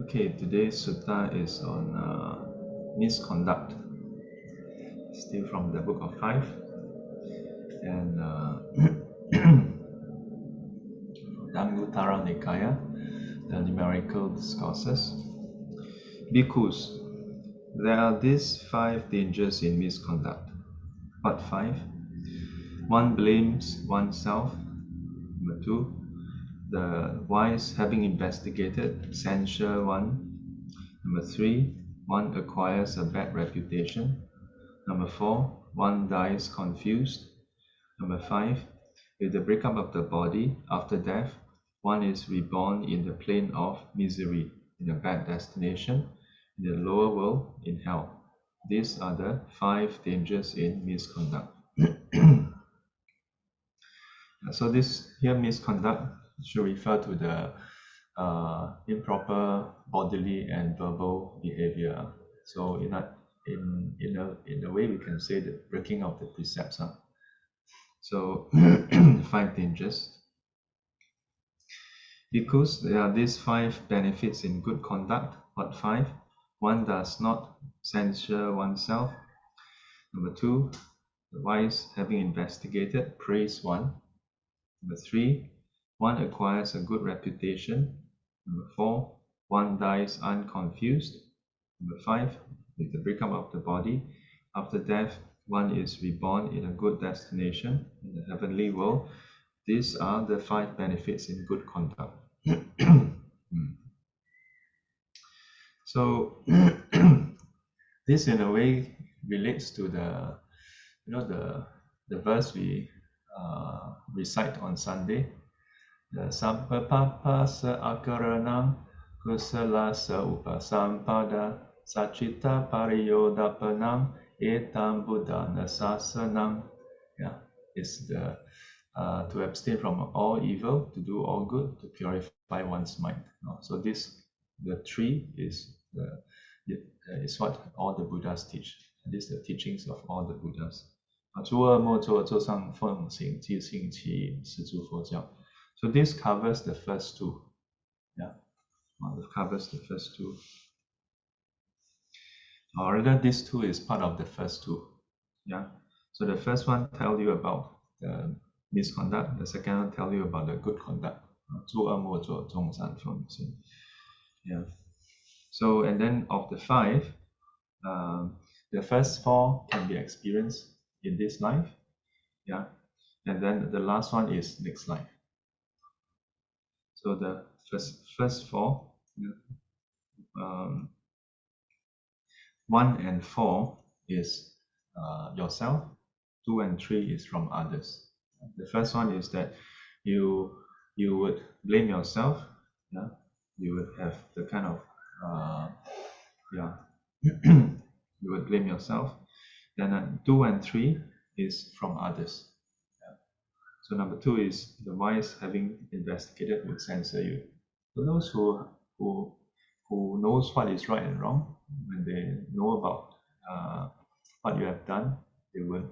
Okay, today's sutta is on misconduct, still from the book of 5, and Anguttara Nikaya, the numerical discourses. Bhikkhus, there are these 5 dangers in misconduct. What 5? 1 blames oneself. Number 2, the wise having investigated censure one. Number 3, one acquires a bad reputation. Number 4, one dies confused. Number 5, with the breakup of the body after death, one is reborn in the plane of misery, in a bad destination, in the lower world, in hell. These are the 5 dangers in misconduct. So this here misconduct should refer to the improper bodily and verbal behavior. So in a way we can say the breaking of the precepts. So 5 dangers. Because there are these 5 benefits in good conduct. What 5? 1 does not censure oneself. Number 2, the wise having investigated praise one. Number 3, 1 acquires a good reputation. Number 4, 1 dies unconfused. Number 5, with the breakup of the body after death, 1 is reborn in a good destination in the heavenly world. These are the 5 benefits in good conduct. So this in a way relates to the the verse we recite on Sunday, the sampapapa sa akaranam kusala sa upasampada sachita pariyodapanam etam buddhana sasanam. Yeah, it's the to abstain from all evil, to do all good, to purify one's mind. So the 3 is what all the Buddhas teach. This is the teachings of all the Buddhas. 诸恶莫作，作上奉行，即行其意，是诸佛教. So this covers the first 2. Yeah, it covers the first 2. Or rather, this 2 is part of the first 2. Yeah. So the first one tells you about the misconduct. The second one tells you about the good conduct. 诸恶莫作，众善奉行. Yeah. So and then of the 5, the first 4 can be experienced in this life. Yeah. And then the last one is next life. So the first 4, 1 and 4 is yourself. 2 and 3 is from others. The first one is that you would blame yourself. Yeah, you would have the kind of you would blame yourself. Then 2 and 3 is from others. Yeah. So number 2 is the wise having investigated would censor you. So those who knows what is right and wrong, when they know about what you have done, they would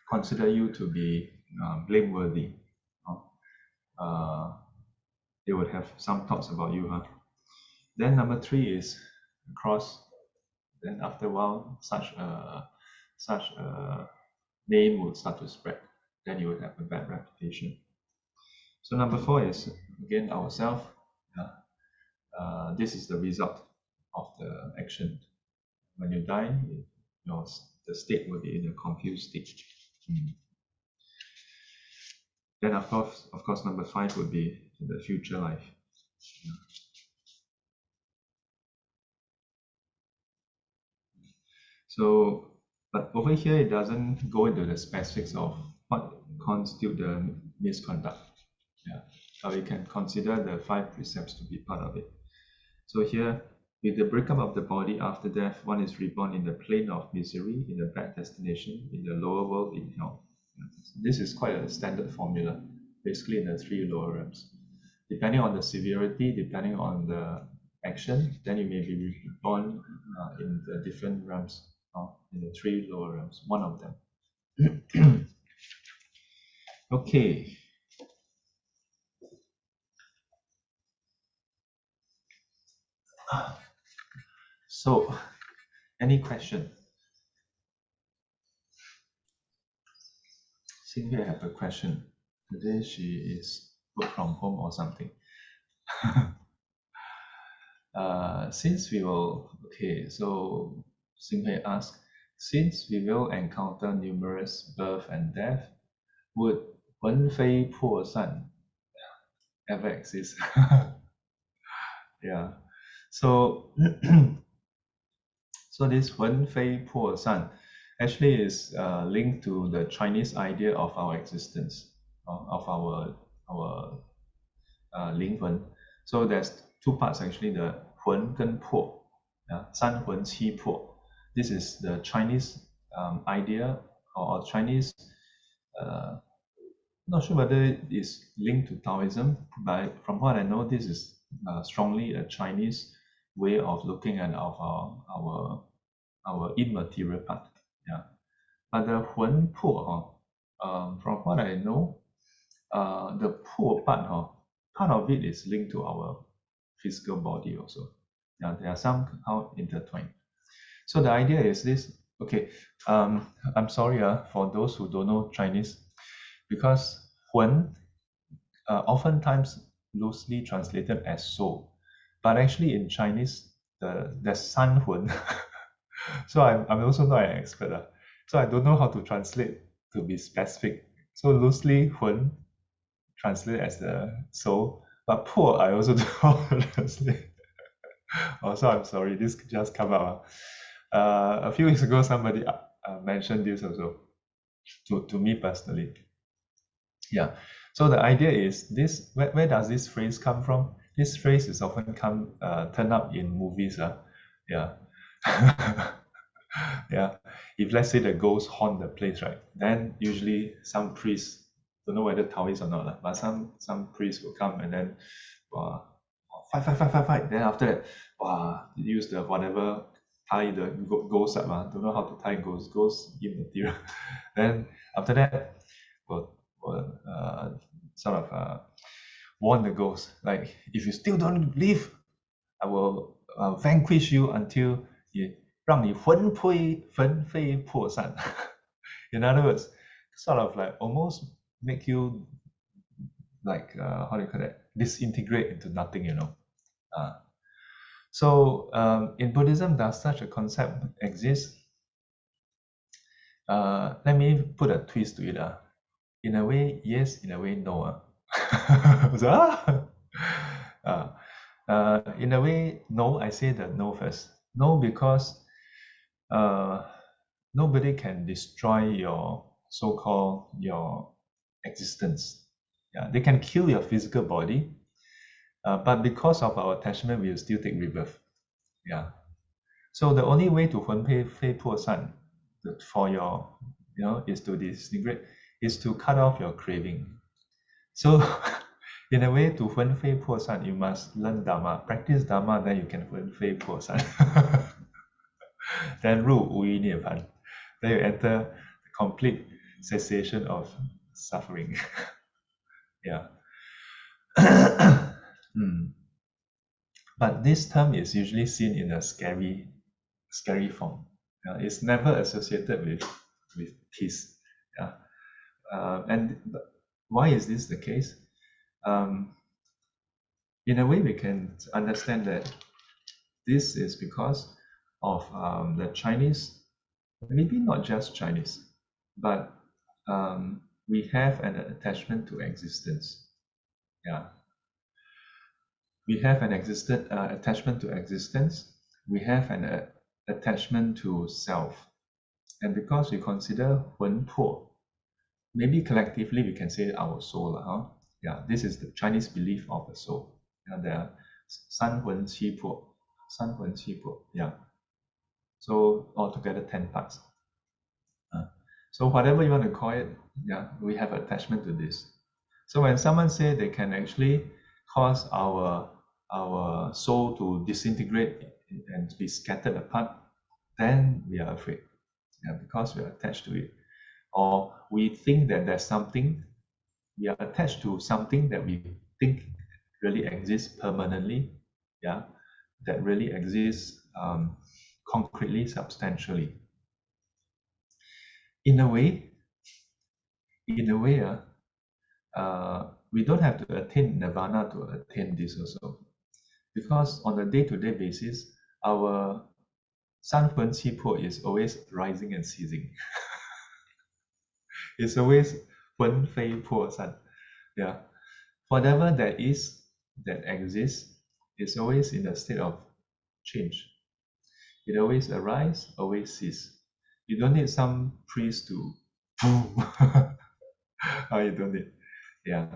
consider you to be blameworthy. They would have some thoughts about you. Then number 3 is cross. Then after a while, such a name would start to spread. Then you would have a bad reputation. So number 4 is again ourselves. This is the result of the action. When you die, the state will be in a confused state. Then of course, number 5 would be the future life. So, but over here it doesn't go into the specifics of what constitute the misconduct. Yeah, so we can consider the 5 precepts to be part of it. So here, with the breakup of the body after death, one is reborn in the plane of misery, in a bad destination, in the lower world, in hell. This is quite a standard formula, basically in the 3 lower realms. Depending on the severity, depending on the action, then you may be reborn in the different realms, in the 3 lower realms, one of them. Okay. So, any question? Cynthia have a question. Today she is work from home or something. Since we will, okay, so Xinghui asked, since we will encounter numerous birth and death, would 魂飞魄散 ever exist? Yeah. So, so this 魂飞魄散 actually is linked to the Chinese idea of our existence, of our 灵魂. So there's two parts actually, the 魂跟魄, 三魂七魄. This is the Chinese idea or Chinese, not sure whether it is linked to Taoism, but from what I know, this is strongly a Chinese way of looking at our immaterial part. Yeah. But the 魂魄, from what I know, the 魄 part, part of it is linked to our physical body also. Yeah, they are somehow intertwined. So the idea is this. Okay, I'm sorry for those who don't know Chinese, because 魂 oftentimes loosely translated as soul, but actually in Chinese there's 三魂. So I'm also not an expert, so I don't know how to translate to be specific. So loosely 魂 translate as the soul, but 魄 I also don't know how to translate. Also, I'm sorry, this just come out. A few weeks ago, somebody mentioned this also to me personally. Yeah. So the idea is this: where does this phrase come from? This phrase is often turn up in movies. Yeah. Yeah. If let's say the ghost haunt the place, right? Then usually some priest, don't know whether Taoist or not, but some priest will come and then fight. Then after that, use the whatever tie the ghost up. Don't know how to tie ghost immaterial. Then after that, will sort of warn the ghost, like, if you still don't leave, I will vanquish you until 让你魂飞魄散. In other words, sort of like almost make you like how do you call that? Disintegrate into nothing, So in Buddhism, does such a concept exist? Let me put a twist to it. In a way, yes. In a way, no. In a way, no. I say the no first. No, because nobody can destroy your so-called your existence. Yeah, they can kill your physical body, but because of our attachment, we will still take rebirth. Yeah. So the only way to 魂飞魄散 for your, is to disintegrate, is to cut off your craving. So in a way, to 魂飞魄散, you must learn Dharma, practice Dharma, then you can 魂飞魄散. Then 入无余涅槃, then you enter complete cessation of suffering. Yeah. But this term is usually seen in a scary form. It's never associated with peace. Yeah. And why is this the case? In a way, we can understand that this is because of the Chinese, maybe not just Chinese, but we have an attachment to existence. Yeah. We have an attachment to existence. We have an attachment to self. And because we consider 魂魄, maybe collectively we can say our soul. Yeah, this is the Chinese belief of the soul. There are 三魂七魄. Yeah. So altogether 10 parts. So whatever you want to call it, yeah, we have attachment to this. So when someone say they can actually cause our soul to disintegrate and be scattered apart, then we are afraid. Yeah, because we are attached to it. Or we think that there's something, we are attached to something that we think really exists permanently, yeah, that really exists concretely, substantially. In a way, we don't have to attain nirvana to attain this also. Because on a day-to-day basis, our 三魂七魄 is always rising and ceasing. It's always 魂飞魄散. Yeah. Whatever that is, that exists, is always in a state of change. It always arises, always ceases. You don't need some priest to boom. Oh, you don't need. Yeah.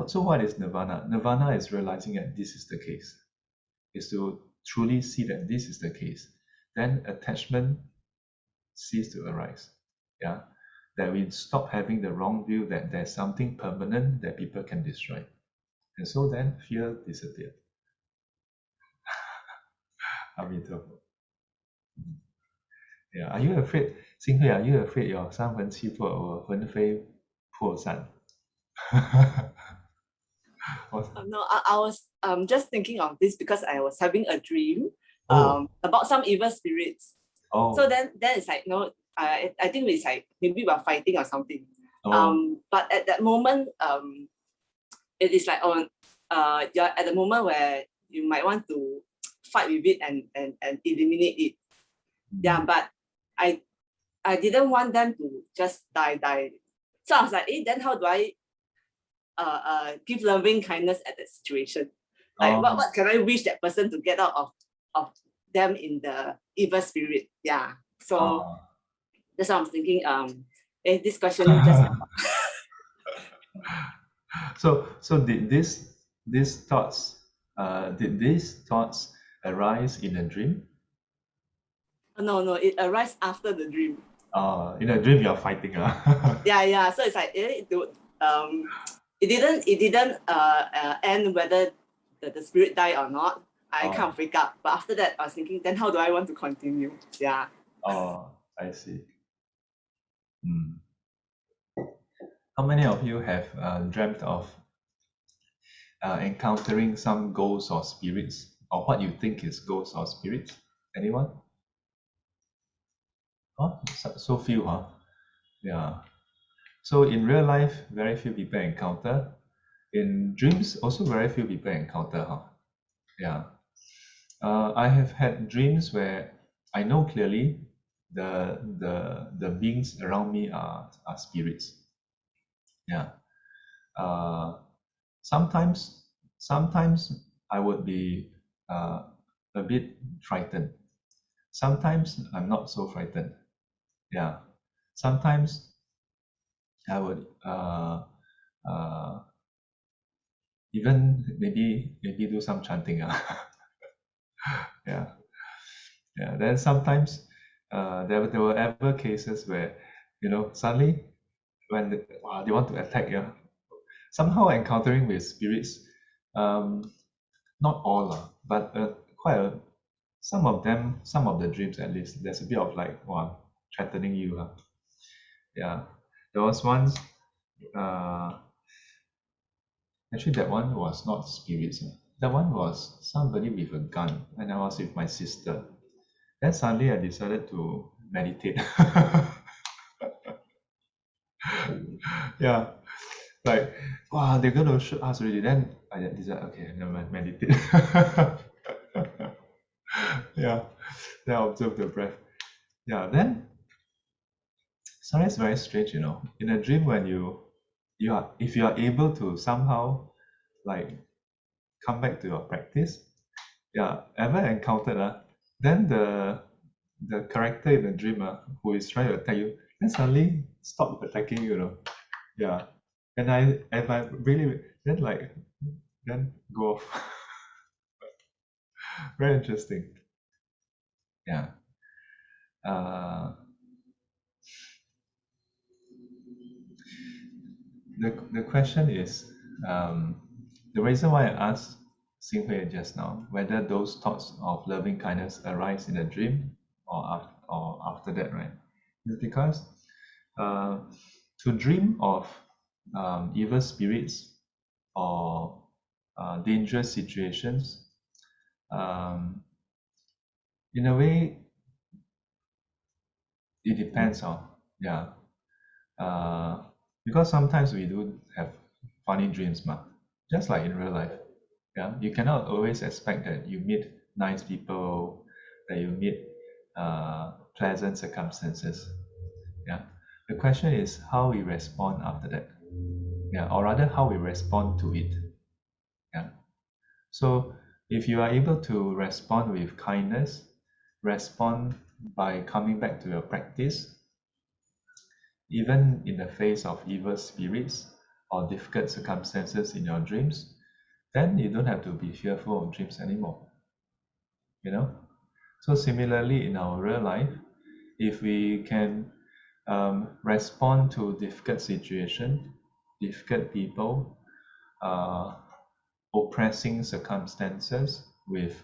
So what is nirvana? Nirvana is realizing that this is the case. Is to truly see that this is the case. Then attachment cease to arise. Yeah. That we stop having the wrong view that there's something permanent that people can destroy. And so then fear disappears. Amitabha. Yeah. Are you afraid, Xinghui, are you afraid your 三魂七魄 will 魂飞魄散? No, I was just thinking of this because I was having a dream Oh. about some evil spirits. Oh. So then it's like, I think it's like maybe we're fighting or something. Oh. But at that moment, it is like you're at the moment where you might want to fight with it and eliminate it. Yeah, but I didn't want them to just die. So I was like, then how do I give loving kindness at that situation? Like what can I wish that person to get out of them in the evil spirit? Yeah. So that's what I was thinking. This question just So did these thoughts arise in a dream? No, it arises after the dream. In a dream you're fighting. Yeah. So it's like it didn't end whether the spirit died or not. I kind of freak out. But after that, I was thinking, then how do I want to continue? Yeah. Oh, I see. How many of you have dreamt of encountering some ghosts or spirits, or what you think is ghosts or spirits? Anyone? Oh, so few, huh? Yeah. So in real life, very few people encounter. In dreams, also very few people encounter, huh? Yeah. I have had dreams where I know clearly the beings around me are spirits. Yeah. Sometimes I would be a bit frightened. Sometimes I'm not so frightened. Yeah. Sometimes I would even maybe do some chanting. Yeah. Then sometimes there were ever cases where suddenly when they want to attack, somehow encountering with spirits, not all, but some of them, some of the dreams at least, there's a bit of like threatening you. Yeah, there was once. Actually, that one was not spirits. That one was somebody with a gun, and I was with my sister. Then suddenly I decided to meditate. Yeah, like wow, they're gonna shoot us already. Then I decided, okay, never mind, meditate. Yeah, then I observe the breath. Yeah, then sometimes it's very strange, in a dream when if you are able to somehow like come back to your practice, ever encountered then the character in the dream who is trying to attack you, then suddenly stop attacking you. Yeah, and if I really then go off. Very interesting. Yeah. The question is, the reason why I asked Xinghui just now whether those thoughts of loving kindness arise in a dream or after that, right? Is because to dream of evil spirits or dangerous situations, in a way, it depends on, yeah. Because sometimes we do have funny dreams, just like in real life. Yeah, you cannot always expect that you meet nice people, that you meet pleasant circumstances. Yeah, the question is how we respond after that. Yeah, or rather how we respond to it. Yeah. So if you are able to respond with kindness, respond by coming back to your practice, even in the face of evil spirits or difficult circumstances in your dreams, then you don't have to be fearful of dreams anymore. You know? So similarly in our real life, if we can respond to difficult situation, difficult people, oppressing circumstances with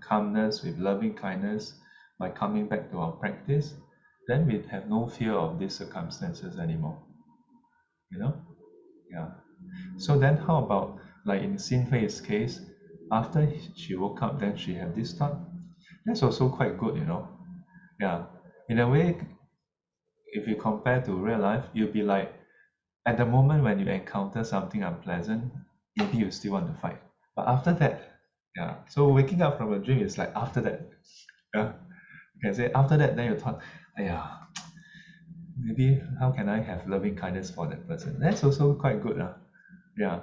calmness, with loving kindness, by coming back to our practice, then we have no fear of these circumstances anymore. You know? Yeah. So then how about like in Xin Fei's case, after she woke up, then she had this thought? That's also quite good, you know? Yeah. In a way, if you compare to real life, you'll be like, at the moment when you encounter something unpleasant, maybe you still want to fight. But after that, yeah. So waking up from a dream is like after that. Yeah. You can say after that, then you thought, yeah, maybe how can I have loving kindness for that person? That's also quite good. Yeah.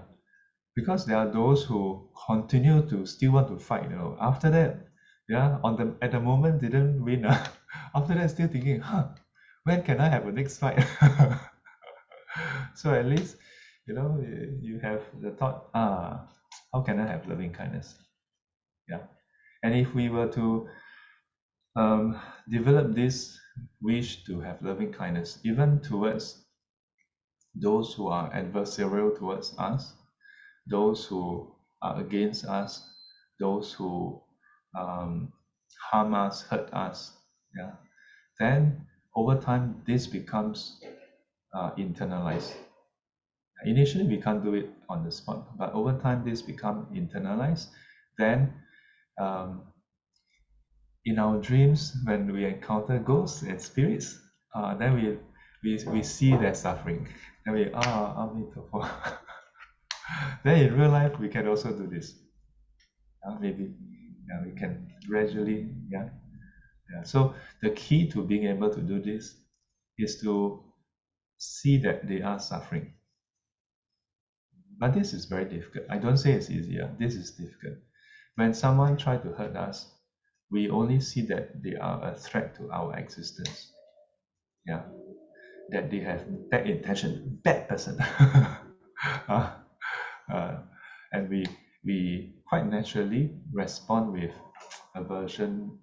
Because there are those who continue to still want to fight, you know. After that, yeah, at the moment didn't win. After that, still thinking, when can I have a next fight? So at least, you know, you have the thought, how can I have loving kindness? Yeah. And if we were to develop this wish to have loving kindness, even towards those who are adversarial towards us, those who are against us, those who harm us, hurt us, yeah, then over time this becomes internalized. Initially we can't do it on the spot, but over time this become internalized. Then in our dreams, when we encounter ghosts and spirits, then we see their suffering, and we Amitabha. Then in real life we can also do this. Maybe we can gradually, yeah. So the key to being able to do this is to see that they are suffering. But this is very difficult. I don't say it's easier. This is difficult. When someone tries to hurt us, we only see that they are a threat to our existence. Yeah, that they have bad intention, bad person. And we quite naturally respond with aversion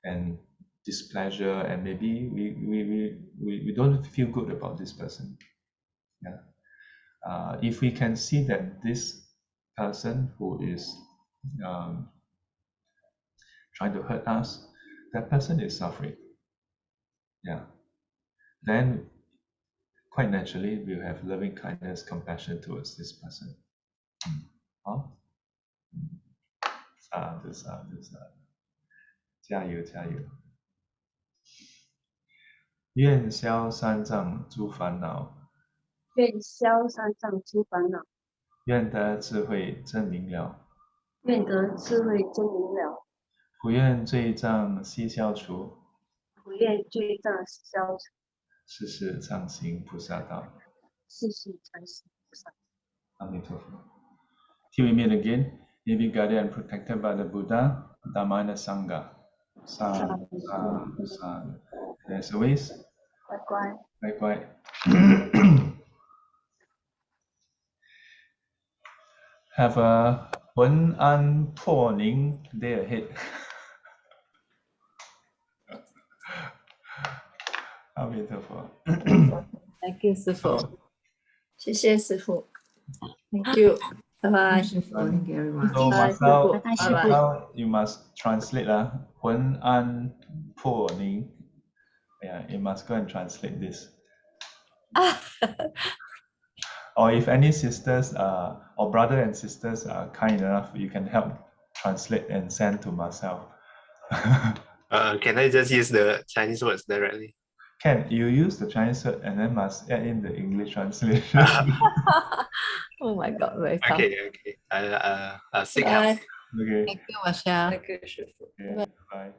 and displeasure, and maybe we don't feel good about this person. Yeah. If we can see that this person who is trying to hurt us, that person is suffering. Yeah. Then quite naturally we'll have loving kindness, compassion towards this person. 好，sadhu sadhu sadhu，加油加油！愿消三障诸烦恼，愿消三障诸烦恼，愿得智慧真明了，愿得智慧真明了，普愿罪障悉消除，普愿罪障消除，世世常行菩萨道。世世常行菩萨。阿弥陀佛。Till we meet again, may be guided and protected by the Buddha, Dhamma, and the Sangha. Sadhu, sadhu, sadhu. As always, 乖乖，乖乖。Have a 浑安破宁 day ahead. 阿弥陀佛。Thank you, 师父。谢谢师傅。 Thank you. 拜拜。师傅，Thank you everyone. So 拜拜，师父。拜拜。 Masao, you must translate 浑安破宁. Yeah, you must go and translate this. Or if any sisters or brother and sisters are kind enough, you can help translate and send to Marcel. Can I just use the Chinese words directly? Can you use the Chinese word and then must add in the English translation? Oh my God, very tough. Okay. I'll seek help. Bye. Okay. Thank you, Michelle. Thank you, 师傅。 Okay. Bye.